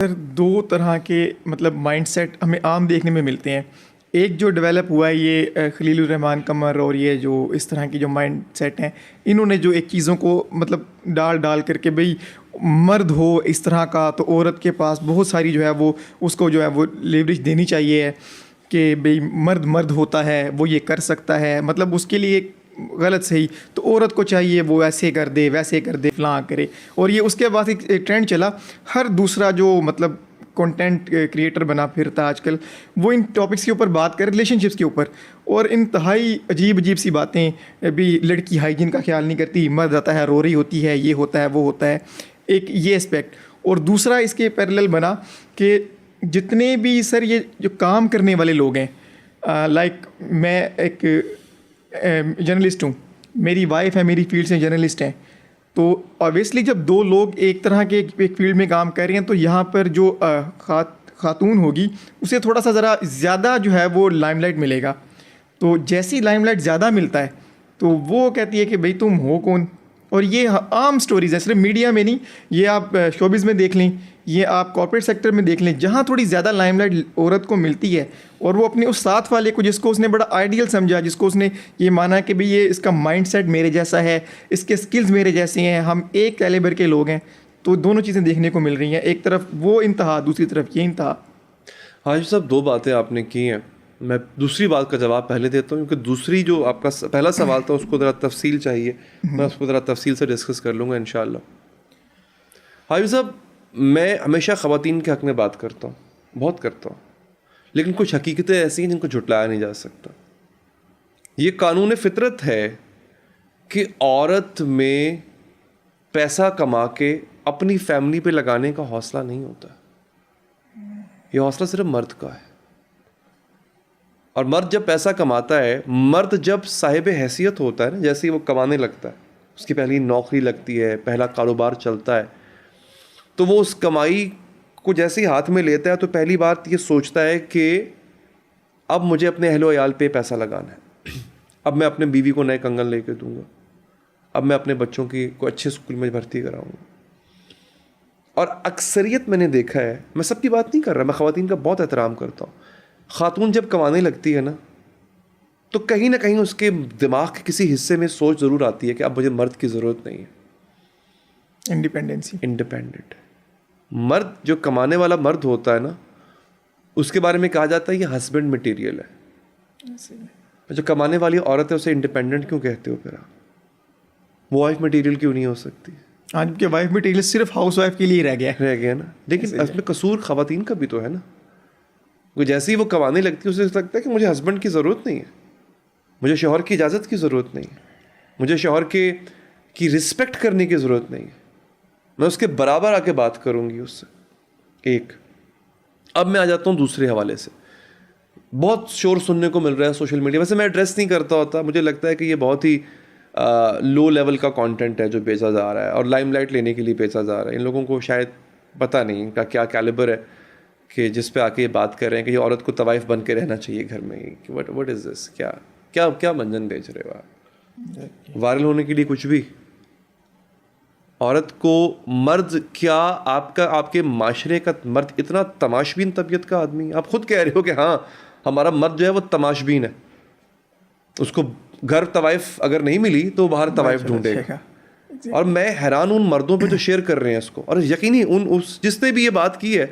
سر دو طرح کے مطلب مائنڈ سیٹ ہمیں عام دیکھنے میں ملتے ہیں. ایک جو ڈیولپ ہوا ہے یہ خلیل الرحمان قمر اور یہ جو اس طرح کی جو مائنڈ سیٹ ہیں, انہوں نے جو ایک چیزوں کو مطلب ڈال کر کے بھئی مرد ہو اس طرح کا تو عورت کے پاس بہت ساری جو ہے وہ اس کو جو ہے وہ لیوریج دینی چاہیے کہ بھئی مرد ہوتا ہے, وہ یہ کر سکتا ہے, مطلب اس کے لیے غلط صحیح تو عورت کو چاہیے وہ ایسے کر دے ویسے کر دے فلاں کرے. اور یہ اس کے بعد ایک ٹرینڈ چلا, ہر دوسرا جو مطلب کنٹینٹ کریٹر بنا پھرتا آج کل وہ ان ٹاپکس کے اوپر بات کرے, ریلیشن شپس کے اوپر, اور انتہائی عجیب سی باتیں بھی. لڑکی ہائیجین کا خیال نہیں کرتی, مرد آتا ہے رو رہی ہوتی ہے, یہ ہوتا ہے وہ ہوتا ہے, ایک یہ اسپیکٹ. اور دوسرا اس کے پیرلل بنا کہ جتنے بھی سر یہ جو کام کرنے والے لوگ ہیں, لائک میں ایک جرنلسٹ ہوں, میری وائف ہے میری فیلڈ سے جرنلسٹ ہیں, تو آبویسلی جب دو لوگ ایک طرح کے ایک فیلڈ میں کام کر رہے ہیں تو یہاں پر جو خاتون ہوگی اسے تھوڑا سا ذرا زیادہ جو ہے وہ لائم لائٹ ملے گا. تو جیسی لائم لائٹ زیادہ ملتا ہے تو وہ کہتی ہے کہ بھئی تم ہو کون. اور یہ عام سٹوریز ہیں, صرف میڈیا میں نہیں, یہ آپ شوبز میں دیکھ لیں, یہ آپ کارپوریٹ سیکٹر میں دیکھ لیں, جہاں تھوڑی زیادہ لائم لائٹ عورت کو ملتی ہے اور وہ اپنے اس ساتھ والے کو جس کو اس نے بڑا آئیڈیل سمجھا, جس کو اس نے یہ مانا کہ بھئی یہ اس کا مائنڈ سیٹ میرے جیسا ہے, اس کے سکلز میرے جیسے ہیں, ہم ایک کیلیبر کے لوگ ہیں, تو دونوں چیزیں دیکھنے کو مل رہی ہیں. ایک طرف وہ انتہا, دوسری طرف یہ انتہا. حاجی صاحب دو باتیں آپ نے کی ہیں, میں دوسری بات کا جواب پہلے دیتا ہوں کیونکہ دوسری جو آپ کا پہلا سوال تھا اس کو ذرا تفصیل چاہیے, میں اس کو ذرا تفصیل سے ڈسکس کر لوں گا انشاءاللہ. حاجی صاحب میں ہمیشہ خواتین کے حق میں بات کرتا ہوں, بہت کرتا ہوں, لیکن کچھ حقیقتیں ایسی ہیں جن کو جھٹلایا نہیں جا سکتا. یہ قانون فطرت ہے کہ عورت میں پیسہ کما کے اپنی فیملی پہ لگانے کا حوصلہ نہیں ہوتا, یہ حوصلہ صرف مرد کا ہے. اور مرد جب پیسہ کماتا ہے, مرد جب صاحب حیثیت ہوتا ہے نا, جیسے ہی وہ کمانے لگتا ہے, اس کی پہلی نوکری لگتی ہے, پہلا کاروبار چلتا ہے, تو وہ اس کمائی کو جیسے ہی ہاتھ میں لیتا ہے تو پہلی بات یہ سوچتا ہے کہ اب مجھے اپنے اہل و عیال پہ پیسہ لگانا ہے, اب میں اپنے بیوی کو نئے کنگن لے کے دوں گا, اب میں اپنے بچوں کو اچھے اسکول میں بھرتی کراؤں گا. اور اکثریت میں نے دیکھا ہے, میں سب کی بات نہیں کر رہا, میں خواتین کا بہت احترام کرتا ہوں, خاتون جب کمانے لگتی ہے نا تو کہیں نہ کہیں اس کے دماغ کے کسی حصے میں سوچ ضرور آتی ہے کہ اب مجھے مرد کی ضرورت نہیں ہے. انڈیپینڈنٹ مرد جو کمانے والا مرد ہوتا ہے نا, اس کے بارے میں کہا جاتا ہے یہ ہسبینڈ مٹیریل ہے. جو کمانے والی عورت ہے اسے انڈیپینڈنٹ کیوں کہتے ہو پھر آپ؟ وہ وائف مٹیریل کیوں نہیں ہو سکتی؟ آج کے وائف مٹیریل صرف ہاؤس وائف کے لیے رہ گیا نا. لیکن اس میں قصور خواتین کا بھی تو ہے نا. وہ جیسے ہی وہ کمانے لگتی ہے اسے لگتا ہے کہ مجھے ہسبینڈ کی ضرورت نہیں ہے, مجھے شوہر کی اجازت کی ضرورت نہیں ہے, مجھے شوہر کی رسپیکٹ کرنے کی ضرورت نہیں ہے, میں اس کے برابر آ کے بات کروں گی اس سے. ایک اب میں آ جاتا ہوں دوسرے حوالے سے. بہت شور سننے کو مل رہا ہے سوشل میڈیا, ویسے میں ایڈریس نہیں کرتا ہوتا, مجھے لگتا ہے کہ یہ بہت ہی لو لیول کا کانٹینٹ ہے جو بیچا جا رہا ہے اور لائم لائٹ لینے کے لیے بیچا جا رہا ہے. ان لوگوں کو شاید پتہ نہیں ان کا کیا کیلیبر ہے کہ جس پہ آ کے یہ بات کر رہے ہیں کہ یہ عورت کو طوائف بن کے رہنا چاہیے گھر میں. وٹ از دس, کیا منجن بیچ رہے ہو آپ؟ وائرل ہونے کے لیے کچھ بھی. عورت کو مرد کیا آپ کے معاشرے کا مرد اتنا تماشبین طبیعت کا آدمی ہے؟ آپ خود کہہ رہے ہو کہ ہاں ہمارا مرد جو ہے وہ تماشبین ہے, اس کو گھر طوائف اگر نہیں ملی تو باہر طوائف ڈھونڈے گا. اور میں حیران ان مردوں پہ جو شیئر کر رہے ہیں اس کو, اور یقینی جس نے بھی یہ بات کی ہے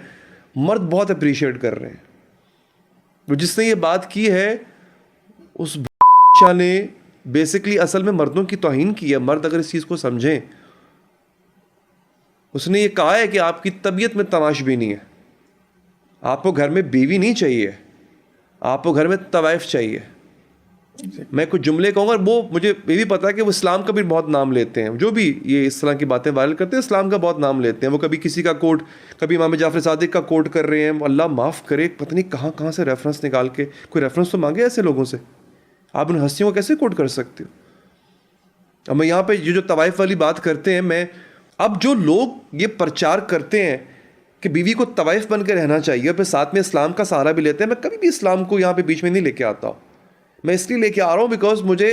مرد بہت اپریشیٹ کر رہے ہیں. وہ جس نے یہ بات کی ہے اس نے بیسکلی اصل میں مردوں کی توہین کی ہے. مرد اگر اس چیز کو سمجھیں, اس نے یہ کہا ہے کہ آپ کی طبیعت میں تماشبینی ہے, آپ کو گھر میں بیوی نہیں چاہیے, آپ کو گھر میں طوائف چاہیے. میں کچھ جملے کہوں گا, وہ مجھے یہ بھی پتا ہے کہ وہ اسلام کا بھی بہت نام لیتے ہیں, جو بھی یہ اس طرح کی باتیں وائرل کرتے ہیں اسلام کا بہت نام لیتے ہیں. وہ کبھی کسی کا کوٹ, کبھی امام جعفر صادق کا کوٹ کر رہے ہیں, اللہ معاف کرے پتہ نہیں کہاں سے ریفرنس نکال کے, کوئی ریفرنس تو مانگے ایسے لوگوں سے. آپ ان ہستیوں کو کیسے کوٹ کر سکتے ہو؟ اب میں یہاں پہ یہ جو طوائف والی بات کرتے ہیں, اب جو لوگ یہ پرچار کرتے ہیں کہ بیوی کو طوائف بن کے رہنا چاہیے اور پھر ساتھ میں اسلام کا سہارا بھی لیتے ہیں, میں کبھی بھی اسلام کو یہاں پہ بیچ میں نہیں لے کے آتا ہوں. میں اس لیے لے کے آ رہا ہوں بیکاز مجھے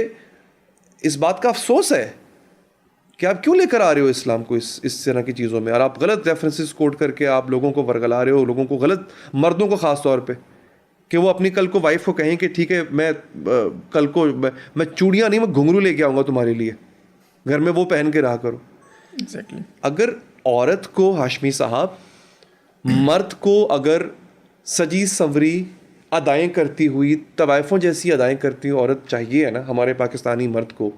اس بات کا افسوس ہے کہ آپ کیوں لے کر آ رہے ہو اسلام کو اس طرح کی چیزوں میں, اور آپ غلط ریفرنسز کوٹ کر کے آپ لوگوں کو ورگلا رہے ہو, لوگوں کو غلط, مردوں کو خاص طور پہ, کہ وہ اپنی کل کو وائف کو کہیں کہ ٹھیک ہے میں کل کو میں چوڑیاں نہیں, میں گھنگرو لے کے آؤں گا تمہارے لیے, گھر میں وہ پہن کے رہا کرو. Exactly. اگر عورت کو, ہاشمی صاحب, مرد کو اگر سجی سنوری ادائیں کرتی ہوئی, طوائفوں جیسی ادائیں کرتی ہوئی عورت چاہیے ہے نا ہمارے پاکستانی مرد کو,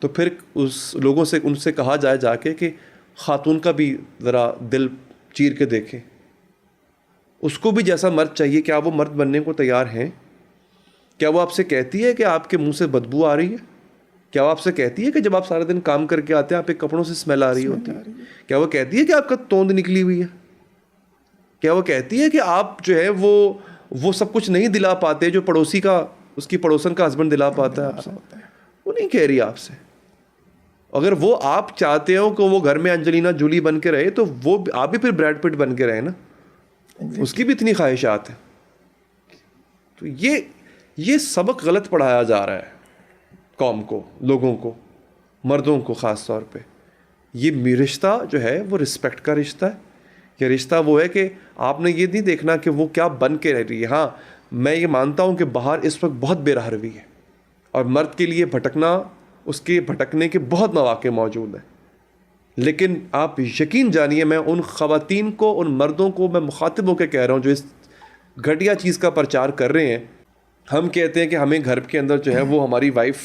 تو پھر اس لوگوں سے ان سے کہا جائے جا کے کہ خاتون کا بھی ذرا دل چیر کے دیکھیں, اس کو بھی جیسا مرد چاہیے. کیا وہ مرد بننے کو تیار ہیں؟ کیا وہ آپ سے کہتی ہے کہ آپ کے منہ سے بدبو آ رہی ہے؟ کیا وہ آپ سے کہتی ہے کہ جب آپ سارے دن کام کر کے آتے ہیں آپ کے کپڑوں سے اسمیل آ رہی ہوتی ہے؟ کیا وہ کہتی ہے کہ آپ کا توند نکلی ہوئی ہے؟ کیا وہ کہتی ہے کہ آپ جو ہے وہ سب کچھ نہیں دلا پاتے جو پڑوسی کا, اس کی پڑوسن کا ہسبینڈ دلا پاتا ہے آپ سے؟ وہ نہیں کہہ رہی آپ سے. اگر وہ آپ چاہتے ہو کہ وہ گھر میں انجلینا جولی بن کے رہے, تو وہ آپ بھی پھر بریڈ پٹ بن کے رہے نا, اس کی بھی اتنی خواہشات ہیں. تو یہ سبق غلط پڑھایا جا رہا ہے قوم کو, لوگوں کو, مردوں کو خاص طور پہ. یہ رشتہ جو ہے وہ رسپیکٹ کا رشتہ ہے. یہ رشتہ وہ ہے کہ آپ نے یہ نہیں دیکھنا کہ وہ کیا بن کے رہ رہی ہے. ہاں میں یہ مانتا ہوں کہ باہر اس وقت بہت بے راہ روی ہے, اور مرد کے لیے بھٹکنا, اس کے بھٹکنے کے بہت مواقع موجود ہیں. لیکن آپ یقین جانیے, میں ان خواتین کو, ان مردوں کو میں مخاطب ہو کے کہہ رہا ہوں جو اس گھٹیا چیز کا پرچار کر رہے ہیں. ہم کہتے ہیں کہ ہمیں گھر کے اندر جو ہے وہ ہماری وائف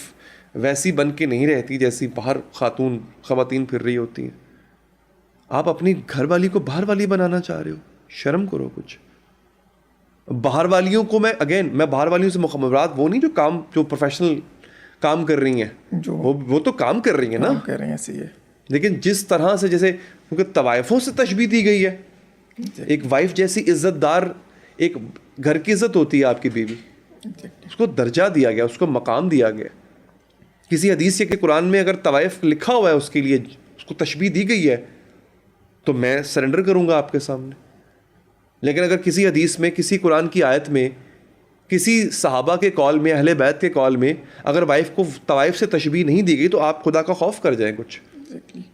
ویسی بن کے نہیں رہتی جیسی باہر خواتین پھر رہی ہوتی ہیں. آپ اپنی گھر والی کو باہر والی بنانا چاہ رہے ہو, شرم کرو کچھ. باہر والیوں کو میں باہر والیوں سے مراد وہ نہیں جو پروفیشنل کام کر رہی ہیں, وہ تو کام کر رہی ہیں نا, کر رہے ہیں ایسے ہی ہے. لیکن جس طرح سے جیسے کیونکہ طوائفوں سے تشبیہ دی گئی ہے, ایک وائف جیسی عزت دار, ایک گھر کی عزت ہوتی ہے آپ کی بیوی, اس کو درجہ دیا گیا, اس کو مقام دیا گیا. کسی حدیث کے قرآن میں اگر طوائف لکھا ہوا ہے اس کے لیے, اس کو تشبیہ دی گئی ہے, تو میں سرنڈر کروں گا آپ کے سامنے. لیکن اگر کسی حدیث میں, کسی قرآن کی آیت میں, کسی صحابہ کے قول میں, اہل بیت کے قول میں اگر وائف کو طوائف سے تشبیہ نہیں دی گئی, تو آپ خدا کا خوف کر جائیں, کچھ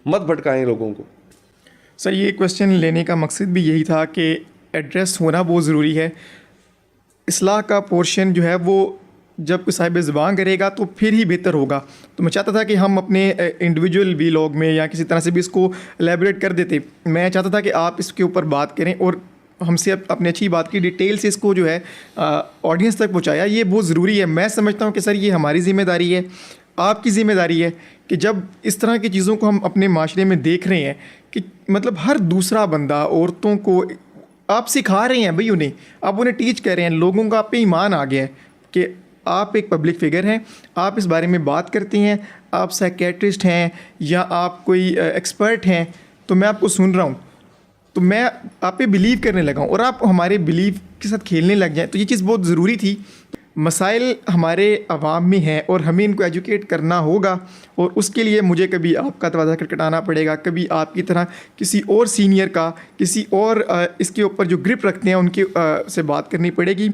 مت بھٹکائیں لوگوں کو. سر یہ کویشچن لینے کا مقصد بھی یہی تھا کہ ایڈریس ہونا بہت ضروری ہے. اصلاح کا پورشن جو ہے وہ جب کوئی صاحب زبان کرے گا تو پھر ہی بہتر ہوگا. تو میں چاہتا تھا کہ ہم اپنے انڈیویجول ویلاگ میں یا کسی طرح سے بھی اس کو الیبوریٹ کر دیتے. میں چاہتا تھا کہ آپ اس کے اوپر بات کریں اور ہم سے اپنے اچھی بات کی ڈیٹیل سے اس کو جو ہے آڈینس تک پہنچایا. یہ بہت ضروری ہے. میں سمجھتا ہوں کہ سر یہ ہماری ذمہ داری ہے, آپ کی ذمہ داری ہے کہ جب اس طرح کی چیزوں کو ہم اپنے معاشرے میں دیکھ رہے ہیں کہ مطلب ہر دوسرا بندہ عورتوں کو آپ سکھا رہے ہیں, بھائی آپ انہیں ٹیچ کر رہے ہیں, لوگوں کا آپ پہ ایمان آ گیا ہے کہ آپ ایک پبلک فگر ہیں, آپ اس بارے میں بات کرتے ہیں, آپ سائیکیٹرسٹ ہیں یا آپ کوئی ایکسپرٹ ہیں, تو میں آپ کو سن رہا ہوں, تو میں آپ پہ بلیو کرنے لگا ہوں اور آپ ہمارے بلیو کے ساتھ کھیلنے لگ جائیں. تو یہ چیز بہت ضروری تھی. مسائل ہمارے عوام میں ہیں اور ہمیں ان کو ایجوکیٹ کرنا ہوگا, اور اس کے لیے مجھے کبھی آپ کا دروازہ کھٹکھٹانا پڑے گا, کبھی آپ کی طرح کسی اور سینئر کا, کسی اور اس کے اوپر جو گرپ رکھتے ہیں ان کے سے بات کرنی پڑے گی.